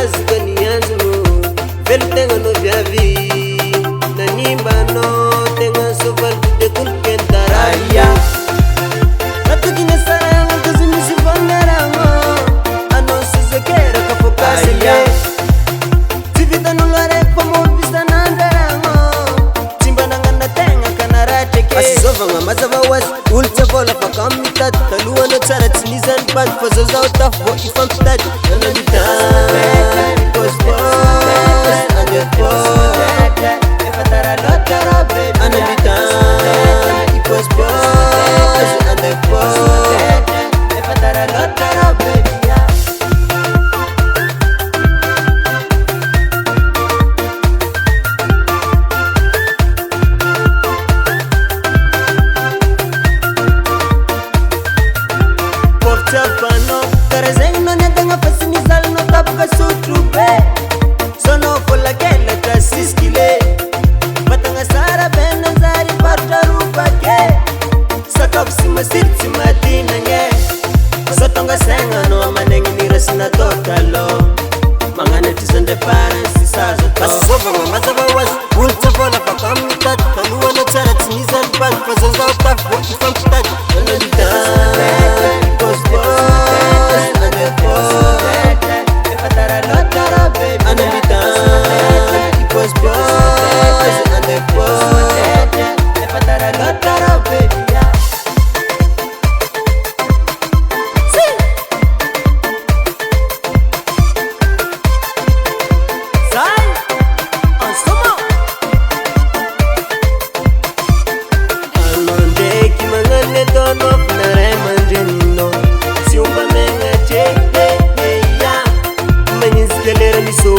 zikanianzo velo tenga no viavi na nimba no tenga soval de kulkentaraya atukine sarang kuzimisi vangarango ano sizekera kafokasiye tivita nulare pomo bisa nandarango timbanangana tenga kanarateke asizovanga mazava was ultavola fakamitat taluana tsara tsinizan bad fazoza utafo ifamtat Chapano, karazeng no nyatanga pasinizal no tapka sutrube. Sono fola kela kasiskile. Matanga sara benazari partarupa ke. Sakap simasirti madina nge. Sotonga senga no manengi nirasina totalo. Mangane tizende parents sisazo to. Asizova mamazava was ulta fola pakamitat. Kalua no tsara tinizan bad fazoza utafo ifamtat. So